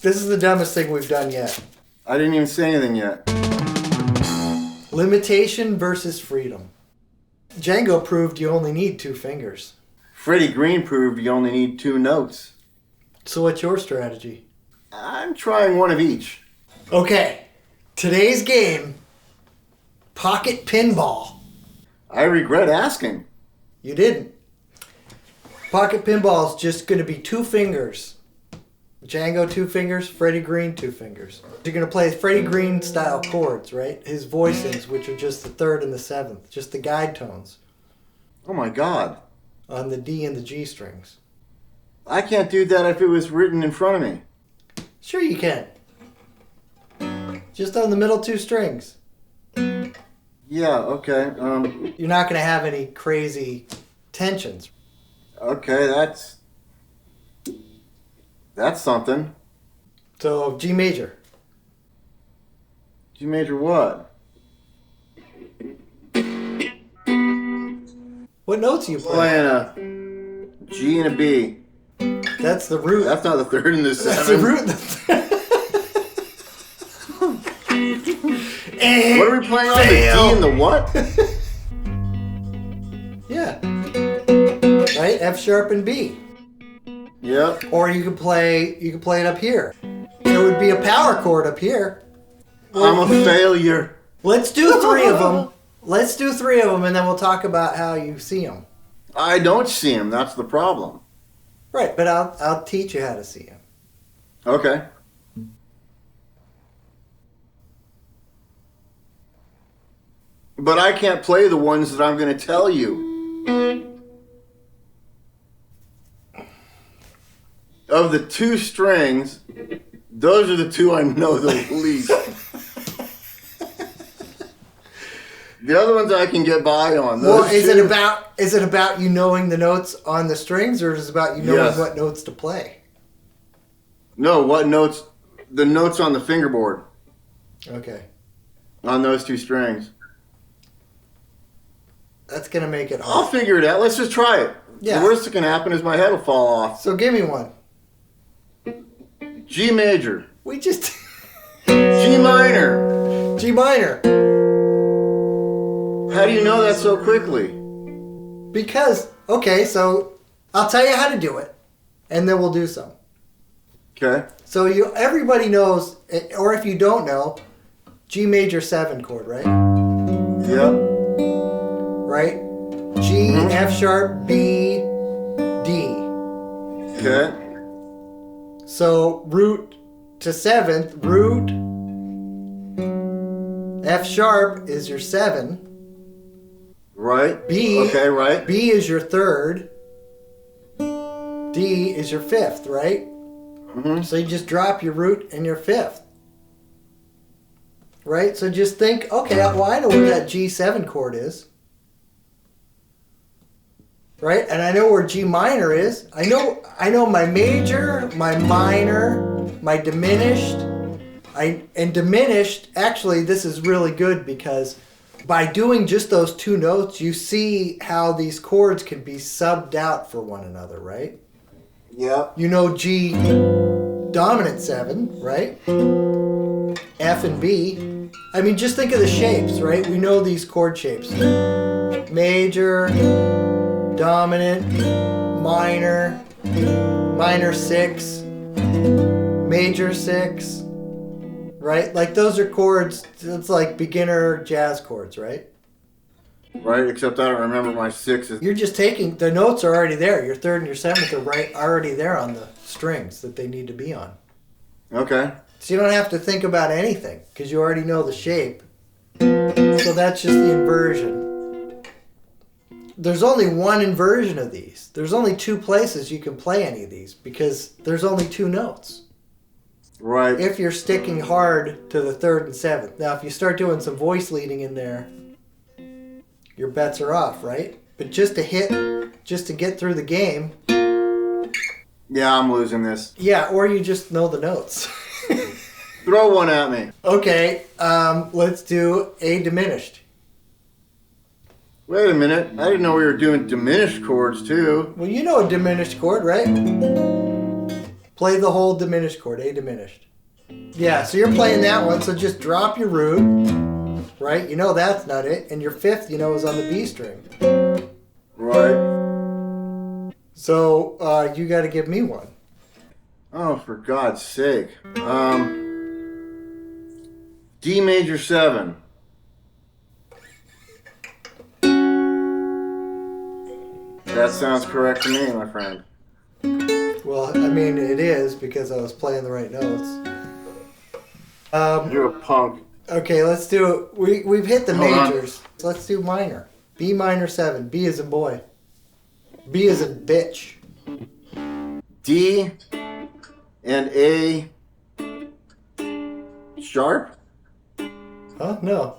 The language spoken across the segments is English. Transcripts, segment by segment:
This is the dumbest thing we've done yet. I didn't even say anything yet. Limitation versus freedom. Django proved you only need 2 fingers. Freddie Green proved you only need 2 notes. So what's your strategy? I'm trying one of each. Okay, today's game, pocket pinball. I regret asking. You didn't. Pocket pinball is just going to be 2 fingers. Django 2 fingers, Freddie Green 2 fingers. You're going to play Freddie Green style chords, right? His voicings, which are just the 3rd and the 7th, just the guide tones. Oh my God. On the D and the G strings. I can't do that if it was written in front of me. Sure you can. Just on the middle 2 strings. Yeah, okay. You're not going to have any crazy tensions. Okay, that's something. So G major. G major what? What notes are you playing? Playing a G and a B. That's the root. That's not the 3rd and the 7th. That's the root. What are we playing on? The D and the what? Yeah. Right? F sharp and B. Yep. Or you could play it up here. There would be a power chord up here. I'm a failure. Let's do 3 of them. Let's do 3 of them, and then we'll talk about how you see them. I don't see him. That's the problem. Right, but I'll teach you how to see them. Okay. But I can't play the ones that I'm going to tell you. Of the 2 strings, those are the 2 I know the least. The other ones I can get by on. Well, is it about you knowing the notes on the strings, or is it about you knowing what notes to play? No, what notes? The notes on the fingerboard. Okay. On those 2 strings. That's going to make it hard. I'll figure it out. Let's just try it. Yeah. The worst that can happen is my head will fall off. So give me one. G major. We just... G minor. G minor. How do you know that so quickly? Because, okay, so I'll tell you how to do it, and then we'll do some. Okay. So everybody knows, or if you don't know, G major 7 chord, right? Yep. Right? G, F sharp, B, D. Okay. So root to 7th, root, F sharp is your 7. Right. B. Okay, right. B is your 3rd. D is your 5th, right? Mm-hmm. So you just drop your root and your 5th. Right? So just think, okay, well, I know where that G7 chord is. Right? And I know where G minor is. I know my major, my minor, my diminished. And diminished, actually, this is really good because by doing just those 2 notes, you see how these chords can be subbed out for one another, right? Yep. You know G dominant 7, right? F and B. I mean, just think of the shapes, right? We know these chord shapes. Major, dominant, minor, minor 6, major 6. Right? Like those are chords, it's like beginner jazz chords, right? Right, except I don't remember my 6s. You're just taking, the notes are already there. Your 3rd and your 7th are already there on the strings that they need to be on. Okay. So you don't have to think about anything because you already know the shape. So that's just the inversion. There's only one inversion of these. There's only 2 places you can play any of these because there's only 2 notes. Right. If you're sticking hard to the 3rd and 7th. Now, if you start doing some voice leading in there, your bets are off, right? But just to get through the game. Yeah, I'm losing this. Yeah, or you just know the notes. Throw one at me. Okay, let's do A diminished. Wait a minute. I didn't know we were doing diminished chords, too. Well, you know a diminished chord, right? Play the whole diminished chord, A diminished. Yeah, so you're playing that one, so just drop your root, right? You know that's not it. And your fifth, you know, is on the B string. Right. So you got to give me one. Oh, for God's sake. D major 7. That sounds correct to me, my friend. Well, I mean, it is because I was playing the right notes. You're a punk. Okay, let's do it. We've hit the Hold on. majors. So let's do minor. B minor 7. B as in boy. B as in bitch. D and A sharp? Huh? No.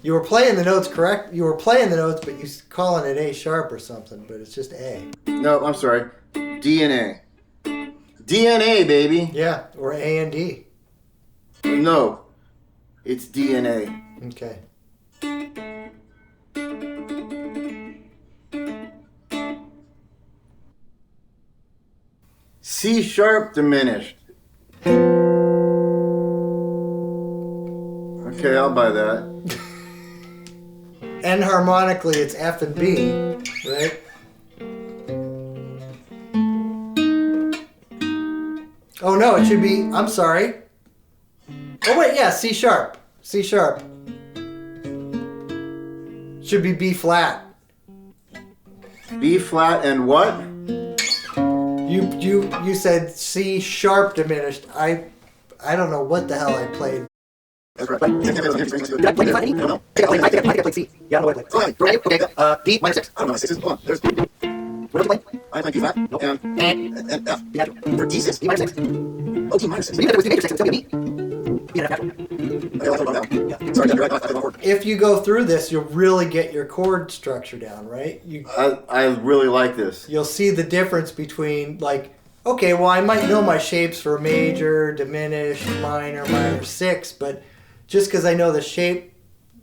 You were playing the notes correct. You were playing the notes, but you're calling it A sharp or something, but it's just A. No, I'm sorry. D and A. D and A, baby. Yeah, or A and D. No, it's D and A. Okay. C sharp diminished. Okay, I'll buy that. And harmonically, it's F and B, right? Oh no, it should be, I'm sorry. Oh wait, yeah, C sharp. C sharp. Should be B flat. B flat and what? You said C sharp diminished. I don't know what the hell I played. That's right. Did I play flat? No. I think I played C. Yeah, I don't know what I played. Okay, D minor 6. I don't know, 6 is one. There's What did you play? I played B flat and F. B natural. For D6. D minor 6. Oh, D minor 6. But even if it was D major 6, it would still be B. B and F natural. Yeah. Sorry, you're right. I thought I If you go through this, you'll really get your chord structure down, right? I really like this. You'll see the difference between, like, okay, well, I might know my shapes for major, diminished, minor, minor 6, but just because I know the shape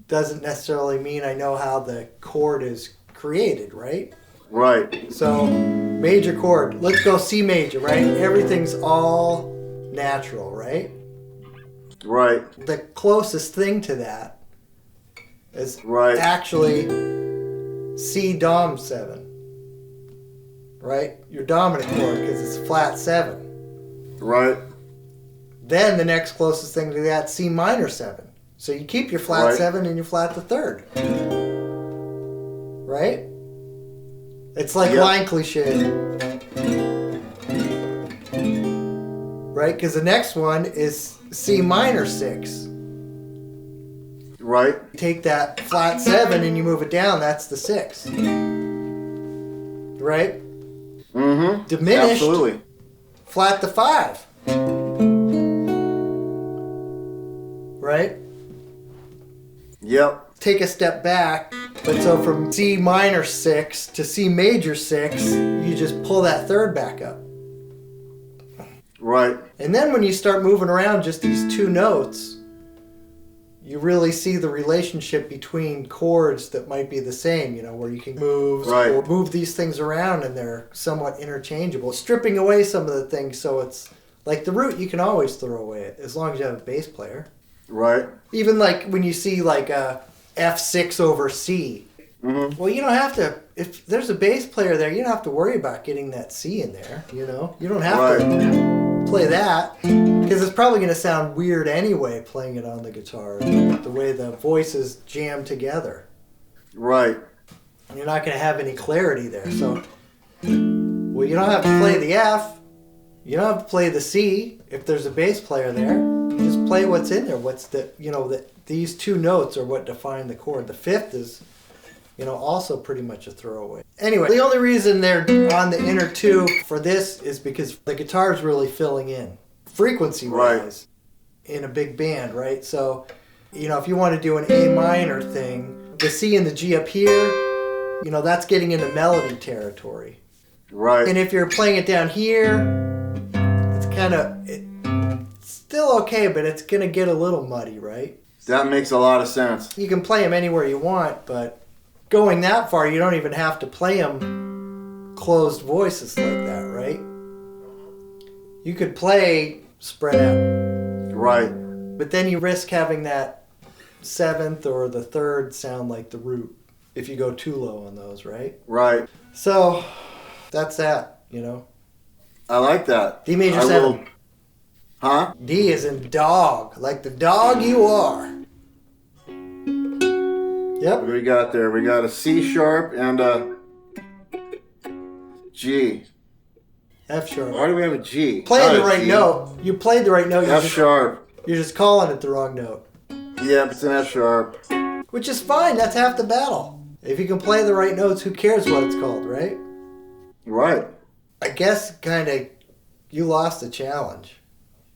doesn't necessarily mean I know how the chord is created, right? Right. So, major chord. Let's go C major, right? Everything's all natural, right? Right. The closest thing to that is Right. actually C dom 7, right? Your dominant chord, because it's flat 7. Right. Then the next closest thing to that, C minor 7. So you keep your flat Right. 7 and your flat the 3rd. Right? It's like Yep. line cliche. Right? Because the next one is C minor 6. Right. You take that flat 7 and you move it down, that's the 6. Right? Mm-hmm. Diminished. Absolutely. Flat the 5. Right? Yep. Take a step back, but so from C minor 6 to C major 6, you just pull that 3rd back up. Right. And then when you start moving around just these two notes, you really see the relationship between chords that might be the same, where you can move Right. or move these things around and they're somewhat interchangeable. Stripping away some of the things, so it's like the root you can always throw away as long as you have a bass player. Right. Even like when you see like a F6 over C. Mm-hmm. Well, you don't have to, if there's a bass player there, you don't have to worry about getting that C in there, You don't have to play that because it's probably going to sound weird anyway playing it on the guitar, the way the voices jam together. Right. And you're not going to have any clarity there. So, well, you don't have to play the F. You don't have to play the C if there's a bass player there. You just play what's in there. What's these two notes are what define the chord. The 5th is, also pretty much a throwaway. Anyway, the only reason they're on the inner 2 for this is because the guitar's really filling in, frequency-wise, in a big band, right? So, if you want to do an A minor thing, the C and the G up here, that's getting into melody territory. Right. And if you're playing it down here, it's still okay, but it's going to get a little muddy, right? That makes a lot of sense. You can play them anywhere you want, but going that far, you don't even have to play them closed voices like that, right? you could play spread out. Right. But then you risk having that 7th or the 3rd sound like the root if you go too low on those, right? Right. So that's that, you know. I like that. D major 7. Huh? D is in dog, like the dog you are. Yep. What do we got there? We got a C sharp and a G. F sharp. Why do we have a G? Playing Not the a right G. note. You played the right note. F sharp. You're just calling it the wrong note. Yep, it's an F sharp. Which is fine. That's half the battle. If you can play the right notes, who cares what it's called, right? Right. I guess kind of you lost the challenge.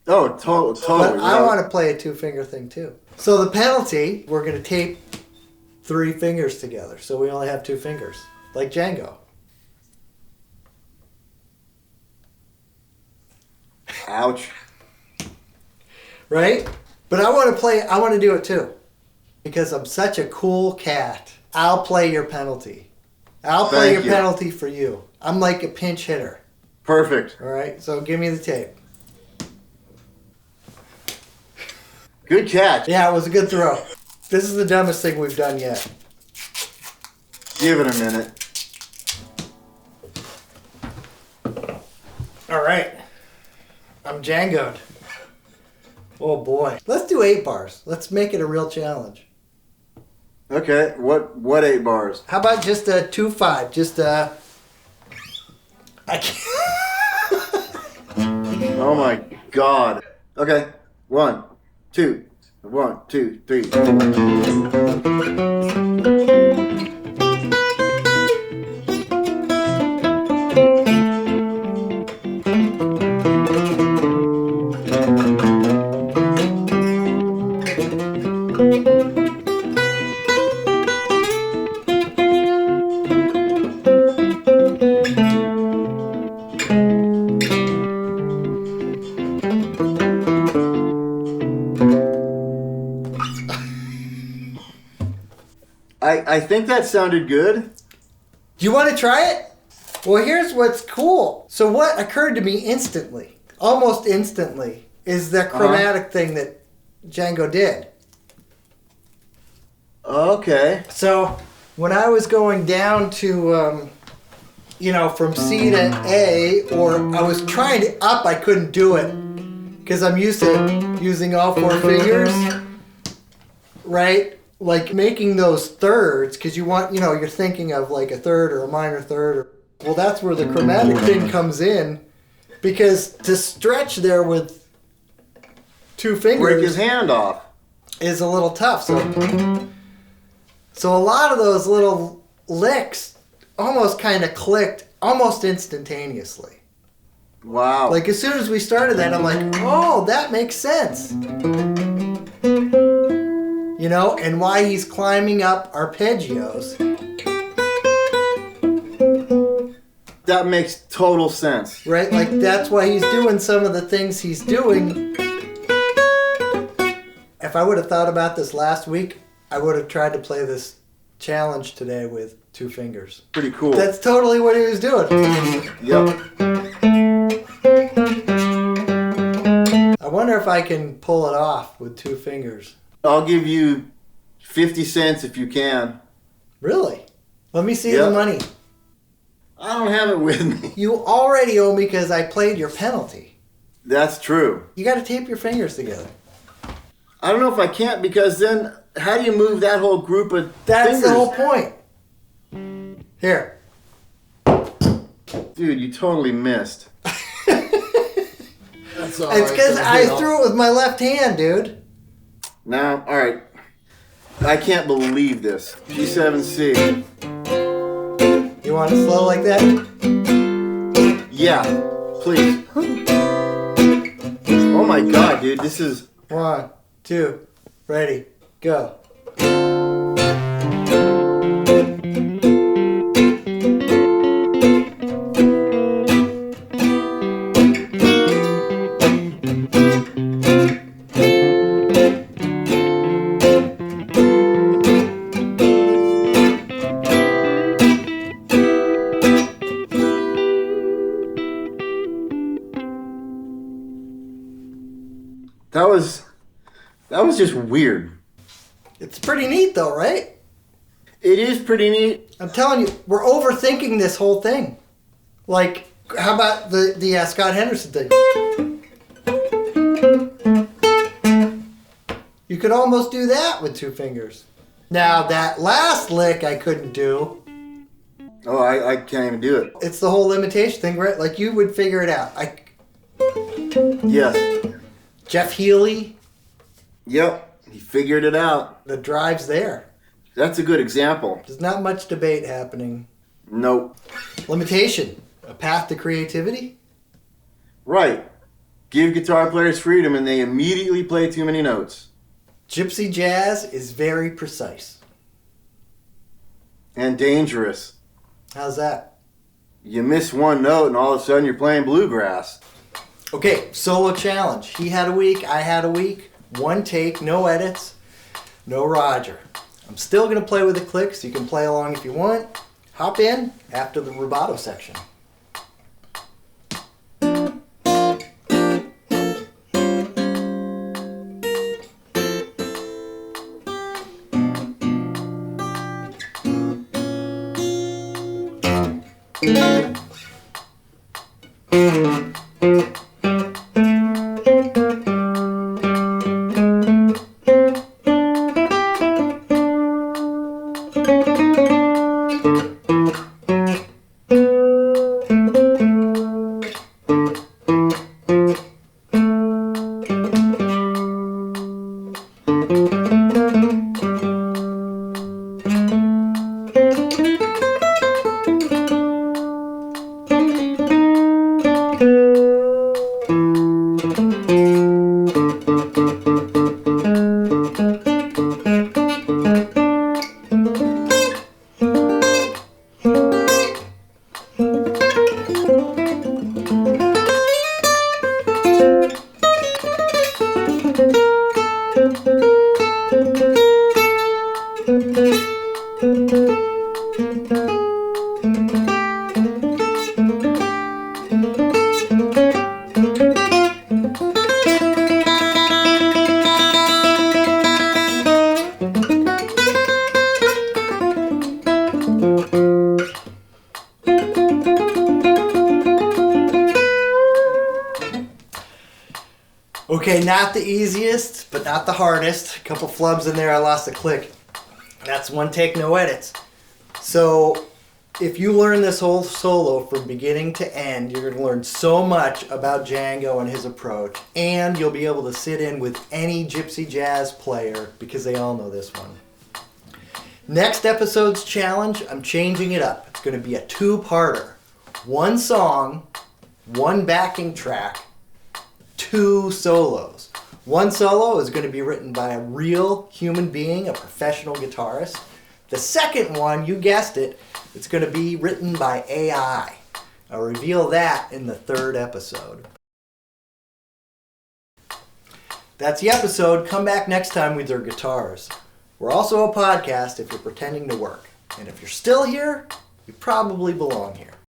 Oh, totally. But I want to play a 2-finger thing too. So the penalty, we're going to tape 3 fingers together. So we only have 2 fingers. Like Django. Ouch. Right? But I want to do it too. Because I'm such a cool cat. I'll play your penalty. I'll play your penalty for you. I'm like a pinch hitter. Perfect. All right? So give me the tape. Good catch. Yeah, it was a good throw. This is the dumbest thing we've done yet. Give it a minute. All right. I'm Django'd. Oh boy. Let's do 8 bars. Let's make it a real challenge. Okay, what 8 bars? How about just a 2-5? Just a... I can't... Oh my God. Okay, 1, 2, 1, 2, 3. I think that sounded good. Do you want to try it? Well, here's what's cool. So what occurred to me instantly, almost instantly, is the chromatic thing that Django did. Okay. So when I was going down to, from C to A, or I was trying to up, I couldn't do it because I'm used to using all 4 fingers, right? Like making those thirds, because you want, you're thinking of like a third or a minor third. Well, that's where the chromatic thing comes in, because to stretch there with 2 fingers Break his hand off is a little tough. So a lot of those little licks almost kind of clicked almost instantaneously. Wow. Like as soon as we started that, I'm like, oh, that makes sense. And why he's climbing up arpeggios. That makes total sense. Right? Like that's why he's doing some of the things he's doing. If I would have thought about this last week, I would have tried to play this challenge today with 2 fingers. Pretty cool. That's totally what he was doing. Yep. I wonder if I can pull it off with 2 fingers. I'll give you 50 cents if you can. Really? Let me see the money. I don't have it with me. You already owe me because I played your penalty. That's true. You got to tape your fingers together. I don't know if I can't, because then how do you move that whole group of That's fingers? the whole point. Here. Dude, you totally missed. That's all it's because I threw it with my left hand, dude. Now, all right. I can't believe this. G7C. You want it slow like that? Yeah, please. Oh my God, dude, this is... 1, 2, ready, go. That was just weird. It's pretty neat though, right? It is pretty neat. I'm telling you, we're overthinking this whole thing. Like, how about the Scott Henderson thing? You could almost do that with 2 fingers. Now, that last lick I couldn't do. Oh, I can't even do it. It's the whole limitation thing, right? Like, you would figure it out. Yes. Jeff Healy, Yep. He figured it out. the drive's there. That's a good example. There's not much debate happening. Nope. Limitation, a path to creativity. Right. Give guitar players freedom and they immediately play too many notes. Gypsy jazz is very precise. And dangerous. How's that? You miss one note and all of a sudden you're playing bluegrass. Okay, solo challenge. He had a week, I had a week. 1 take, no edits, no Roger. I'm still going to play with the clicks. You can play along if you want. Hop in after the rubato section. Okay, not the easiest, but not the hardest. A couple flubs in there, I lost a click. That's 1 take, no edits. So, if you learn this whole solo from beginning to end, you're going to learn so much about Django and his approach. And you'll be able to sit in with any gypsy jazz player because they all know this one. Next episode's challenge, I'm changing it up. It's going to be a 2-parter. 1 song, 1 backing track, 2 solos. 1 solo is going to be written by a real human being, a professional guitarist. The second one, you guessed it, it's going to be written by AI. I'll reveal that in the 3rd episode. That's the episode. Come back next time with your guitars. We're also a podcast if you're pretending to work. And if you're still here, you probably belong here.